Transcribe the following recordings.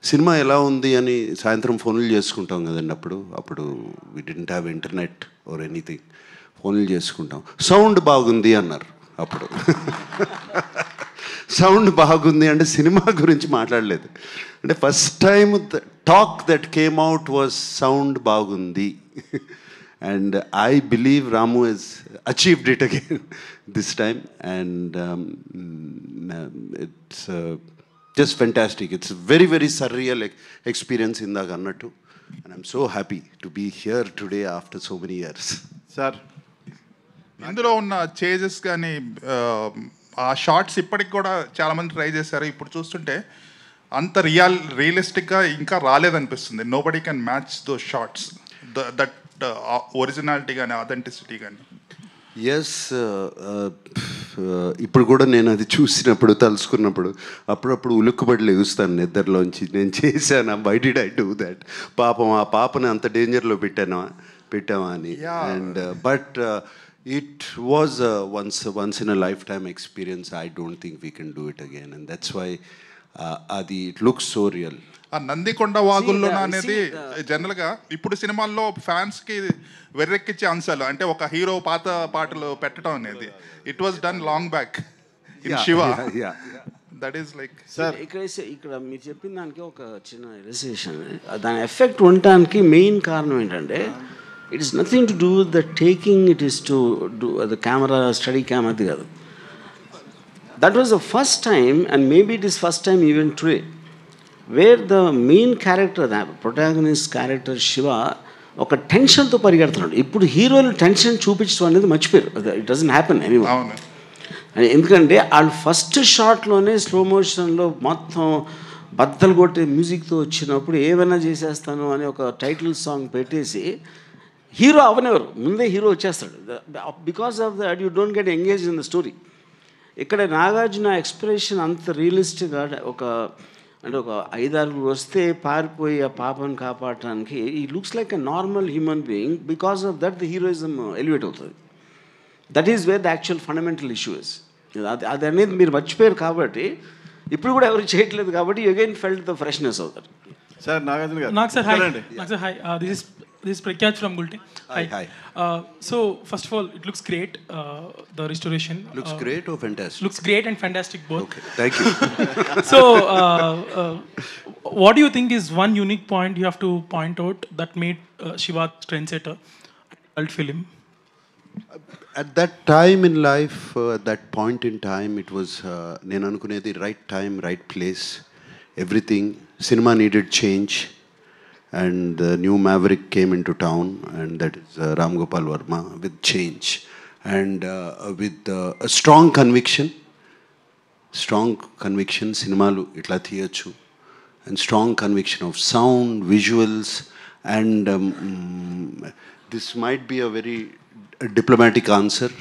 Cinema ఎలా ఉంది అని సాయంత్రం ఫోన్లు చేసుకుంటాం కదండి. అప్పుడు we didn't have internet or anything. ఫోన్లు చేసుకుంటాం. సౌండ్ బాగుంది అన్నారు. అప్పుడు సౌండ్ బాగుంది అంటే సినిమా గురించి మాట్లాడలేదు. అంటే first time the talk that came out was sound బాగుంది. And I believe Ramu has achieved it again this time, and it's just fantastic. It's a very, very surreal experience in the Gannattu, and I'm so happy to be here today after so many years. Sir, ఇందులో ఉన్న changes కానీ ఆ shorts ఇప్పటికి కూడా చాలామంది try చేశారు. ఇప్పుడు చూస్తుంటే అంత రియలిస్టిక్గా ఇంకా రాలేదనిపిస్తుంది. Nobody can match those shots, that originality కానీ అథెంటిసిటీ కానీ. ఎస్, ఇప్పుడు కూడా నేను అది చూసినప్పుడు తలుసుకున్నప్పుడు అప్పుడప్పుడు ఉలుక్కుబడి లెగుస్తాను నిద్రలోంచి. నేను చేశాను, why did I do that, పాపం ఆ పాపని అంత డేంజర్లో పెట్టామా అని. And but it was once in a lifetime experience. I don't think we can do it again, and that's why adi it looks so real. ఆ నందికొండ వాగుల్లో అనేది జనరల్గా ఇప్పుడు సినిమాల్లో ఫ్యాన్స్కి వెర్రెక్కిచ్చే అంశాలు, అంటే ఒక హీరో పాత పాటలు పెట్టడం అనేది it was done long back in Shiva. That is like sir ఇక్కడ మీరు చెప్పిన దానికి ఒక చిన్న రిలేషన్, దాని ఎఫెక్ట్ ఉండటానికి మెయిన్ కారణం ఏంటంటే it is nothing to do with the taking, it is to do the camera study camera, అది కాదు. That was the first time, and maybe it is first time even today, wear the main character, the protagonist character Shiva ఒక టెన్షన్తో పరిగెడుతున్నాడు. ఇప్పుడు హీరోలు tension చూపించడం అనేది మర్చిపోయారు. It doesn't happen anyone. ఎందుకంటే వాళ్ళు ఫస్ట్ షాట్లోనే స్లో మోషన్లో మొత్తం బద్దలు కొట్టే మ్యూజిక్తో వచ్చినప్పుడు ఏమైనా చేసేస్తాను అని ఒక టైటిల్ సాంగ్ పెట్టేసి హీరో అవనెవరు, ముందే హీరో వచ్చేస్తాడు. Because of that you don't get engage in the story. ఇక్కడ నాగార్జున ఎక్స్ప్రెషన్ అంత రియలిస్టిక్గా ఒక 5-6 వస్తే పారిపోయి ఆ పాపను కాపాడటానికి ఈ looks like a normal human being. Because of that the heroism elevate అవుతుంది. That is where the actual fundamental issue is. అది అనేది మీరు మర్చిపోయారు కాబట్టి ఇప్పుడు కూడా ఎవరు చేయట్లేదు కాబట్టి you again felt the freshness of that. Sir Nagarjuna గారు. నాకు sir hi, this is Prakyat from Gulte. Hi. So first of all, it looks great. The restoration looks great or fantastic? Looks great and fantastic both. Okay, thank you. So what do you think is one unique point you have to point out that made Shiva trendsetter cult film? At that time in life, at that point in time, it was nenu anukunedi right time, right place, everything. Cinema needed change, and the new maverick came into town, and that is Ram Gopal Varma, with change and with a strong conviction cinemalu itla thiyochu, and strong conviction of sound, visuals, and this might be a very diplomatic answer.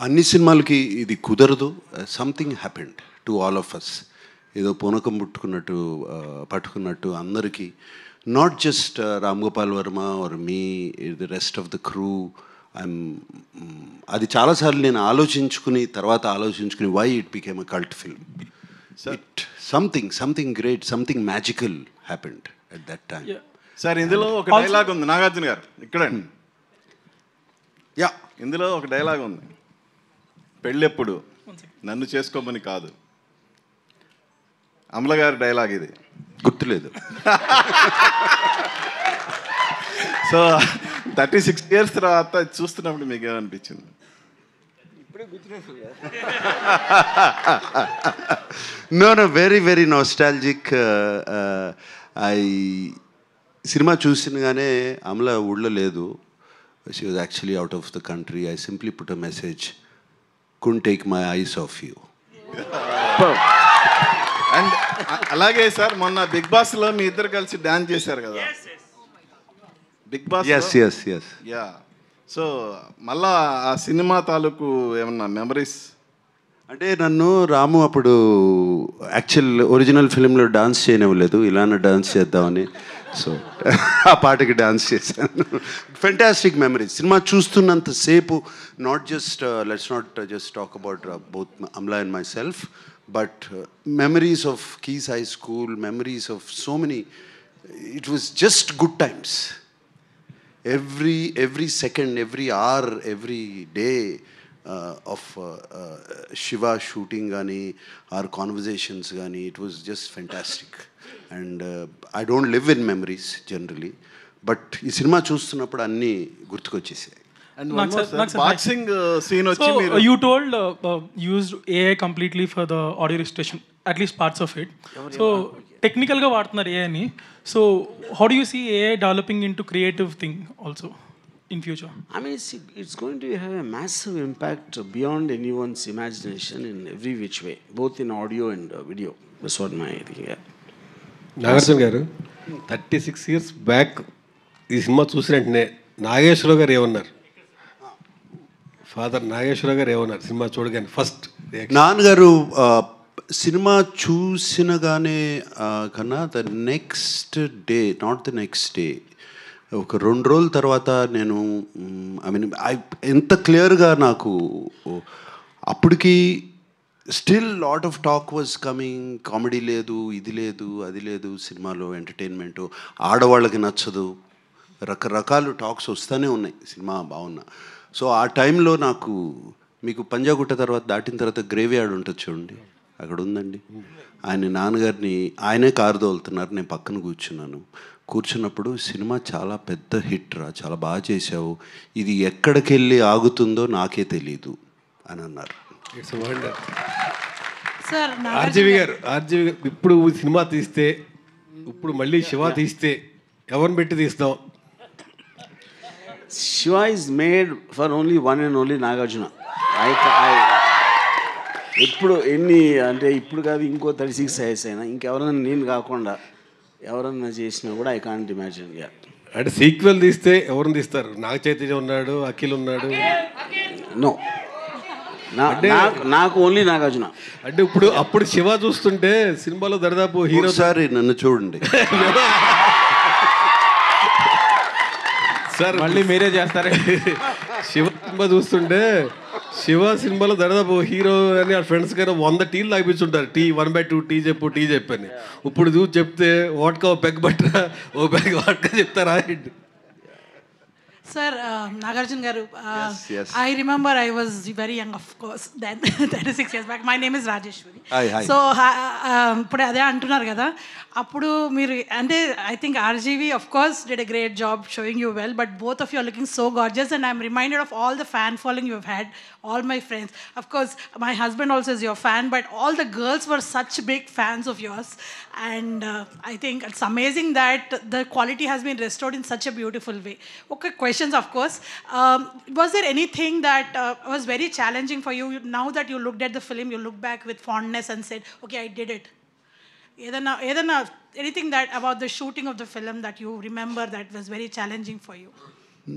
అన్ని సినిమాలకి ఇది కుదరదు. Something happened to all of us. ఏదో పూనకం పట్టుకున్నట్టు అందరికీ, not just Ram Gopal Varma or me, the rest of the crew. అది చాలాసార్లు నేను ఆలోచించుకుని why it became a cult film. It something great, something magical happened at that time. Sir ఇందులో ఒక డైలాగ్ ఉంది నాగార్జున గారు, ఇక్కడ ఇందులో ఒక డైలాగ్ ఉంది, పెళ్ళెప్పుడు నన్ను చేసుకోమని కాదు. అమల గారి డైలాగ్ ఇది, గుర్తులేదు. సో 36 years తర్వాత చూస్తున్నప్పుడు మీకు ఏమనిపించింది? No, very, very nostalgic. Cinema చూసినగానే అమల ఊళ్ళో లేదు. She was actually out of the country. I simply put a message, couldn't take my eyes off you. And అలాగే సార్ మొన్న బిగ్ బాస్లో మీ ఇద్దరు కలిసి డాన్స్ చేశారు కదా, big boss. yes yeah. So మళ్ళా ఆ సినిమా తాలూకు ఏమన్నా మెమరీస్? అంటే నన్ను రాము అప్పుడు యాక్చువల్ ఒరిజినల్ ఫిలింలో డాన్స్ చేయనివ్వలేదు, ఇలానే డాన్స్ చేద్దామని సో ఆ పాటకి డాన్స్ చేశాను. Fantastic memories. సినిమా చూస్తున్నంతసేపు not just let's not just talk about both Amala and myself, but memories of keys high school, memories of so many, it was just good times. every second, every hour, every day of Shiva shooting gani, our conversations gani, it was just fantastic. And I don't live in memories generally, but ఈ cinema చూస్తున్నప్పుడు అన్నీ గుర్తుకొచ్చేసాయి. And one more, sir, boxing scene వచ్చి So మీరు you told used AI completely for the audio registration, at least parts of it. So technical గా వాడుతున్నారు AI ని. So how do you see AI developing into creative thing also in future? I mean, it's going to have a massive impact beyond anyone's imagination in every which way, both in audio and video. That's what my thing. Yeah. Nagarjuna గారు 36 years back ఈ cinema చూసిన వెంటనే నాగేశ్వరరావు గారు ఏమన్నారు? Father Nageswararao గారు ఏమన్నారు cinema చూడగానే first? నాన్నగారు సినిమా చూసినగానే కన్నా the next day, not the next day, ఒక 2 రోజుల తర్వాత నేను ఐ మీన్ ఎంత క్లియర్గా నాకు అప్పటికి still lot of talk was coming. Comedy లేదు, ఇది లేదు, అది లేదు సినిమాలో, ఎంటర్టైన్మెంటు ఆడవాళ్ళకి నచ్చదు, రకరకాల టాక్స్ వస్తూనే ఉన్నాయి సినిమా బాగున్నా. సో ఆ టైంలో నాకు, మీకు పంజాగుట్ట తర్వాత దాటిన తర్వాత గ్రేవ్ యార్డ్ ఉంటుంది చూడండి, అక్కడ ఉందండి. ఆయన నాన్నగారిని, ఆయనే కారు తోలుతున్నారు, నేను పక్కన కూర్చున్నప్పుడు సినిమా చాలా పెద్ద హిట్ రా, చాలా బాగా చేశావు, ఇది ఎక్కడికి వెళ్ళి ఆగుతుందో నాకే తెలీదు అని అన్నారు. It's wonder. సార్ ఆర్జీవి గారు ఇప్పుడు సినిమా తీస్తే, ఇప్పుడు మళ్ళీ శివ తీస్తే ఎవరిని పెట్టి తీస్తాం? Shiva is made for only one and only Nagarjuna. ఇప్పుడు ఎన్ని అంటే ఇప్పుడు కాదు, ఇంకో 36 years అయినా ఇంకెవరన్నా నేను కాకుండా ఎవరన్నా చేసినా కూడా ఐ కాంట్ ఇమాజిన్. అంటే సీక్వెల్ తీస్తే ఎవరిని తీస్తారు? నాగ చైతన్య ఉన్నాడు, అఖిల్ ఉన్నాడు. నో, నాకు ఓన్లీ నాగార్జున. అంటే అప్పుడు శివ చూస్తుంటే సినిమాలో దరిదాపు హీరో. సార్ నన్ను చూడండి సార్, మళ్ళీ మీరే చేస్తారా? శివ సినిమా చూస్తుంటే శివ సినిమాలో దరిదాపు హీరో అని ఆ ఫ్రెండ్స్ గారు 100 టీలు తాగిపించుంటారు. 1/2 టీ చెప్పని. ఇప్పుడు చూసి చెప్తే వాట్కా ఓ పెగ్ బట్టరా, ఓ పెగ్ వాట్కా చెప్తారా? Sir, Nagarjuna garu, I remember I was very young, of course, then 36 years back. My name is Rajeshwari. Hi. So ఇప్పుడు అదే అంటున్నారు కదా, అప్పుడు మీరు అంటే I think RGV of course did a great job showing you well, but both of you are looking so gorgeous, and I'm reminded of all the fan following you've had, all my friends. Of course, my husband also is your fan, but all the girls were such big fans of yours, and I think it's amazing that the quality has been restored in such a beautiful way. Okay, questions of course. Was there anything that was very challenging for you now that you looked at the film, you look back with fondness and said, okay, I did it? Anything that about the shooting of the film that you remember that was very challenging for you?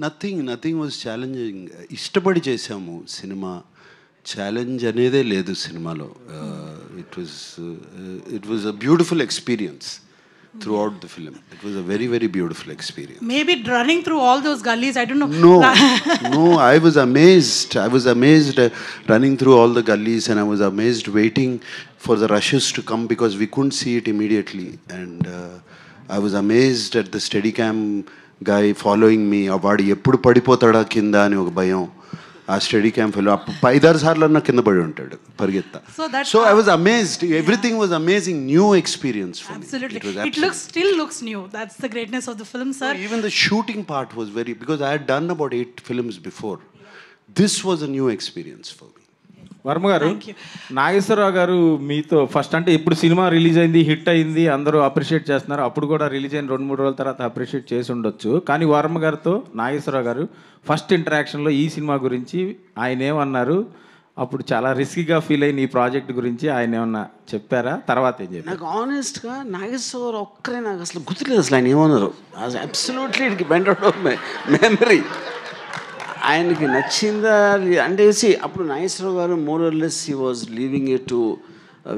Nothing was challenging. ఇష్టపడి చేసాము cinema, challenge అనేదే లేదు సినిమాలో. It was a beautiful experience throughout the film. It was a very, very beautiful experience. Maybe running through all those gullies, I don't know. No, I was amazed running through all the gullies, and I was amazed waiting for the rushes to come because we couldn't see it immediately. And I was amazed at the Steadicam guy following me. వాడు ఎప్పుడు పడిపోతాడా కింద అని ఒక భయం. ఆ study camp fellow 5-6 సార్లు అన్న కింద పడి ఉంటాడు పరిగెత్తా. So I was amazed. Everything was amazing, new experience for me. Absolutely. It still looks new. That's the greatness of the film, sir. So even the shooting part was because I had done about 8 films before. This was a new experience for me. Varma గారు, నాగేశ్వరరావు గారు మీతో first అంటే ఇప్పుడు cinema release అయింది, hit అయింది, అందరూ appreciate చేస్తున్నారు. అప్పుడు కూడా రిలీజ్ అయిన 2-3 రోజుల తర్వాత అప్రిషియేట్ చేసి ఉండొచ్చు. కానీ వర్మ గారితో నాగేశ్వరరావు గారు ఫస్ట్ ఇంటరాక్షన్లో ఈ సినిమా గురించి ఆయన ఏమన్నారు? అప్పుడు చాలా రిస్కీగా ఫీల్ అయిన ఈ ప్రాజెక్ట్ గురించి ఆయన ఏమన్నా చెప్పారా? తర్వాత ఏం చెప్పారు? నాకు ఆనెస్ట్గా నాగేశ్వరరావు ఒక్కరే నాకు అసలు గుర్తులేదు అసలు ఆయన ఏమన్నారు. Absolutely it went out of my memory. ఆయనకి నచ్చిందా అంటే అప్పుడు నాగేశ్వరరావు గారు more or less he was leaving it to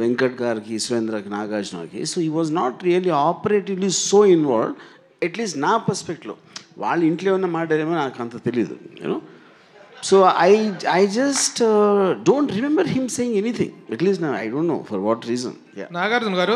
Venkat గారికి, సురేంద్రకి, నాగార్జునకి. So he was not really operatively so involved. At least నా పర్స్పెక్ట్లో వాళ్ళ ఇంట్లో ఉన్న మాట్లాడేమో నాకు అంత తెలియదు you know. So I just don't remember him saying anything. At least now I don't know for what reason. Yeah. Nagarjuna గారు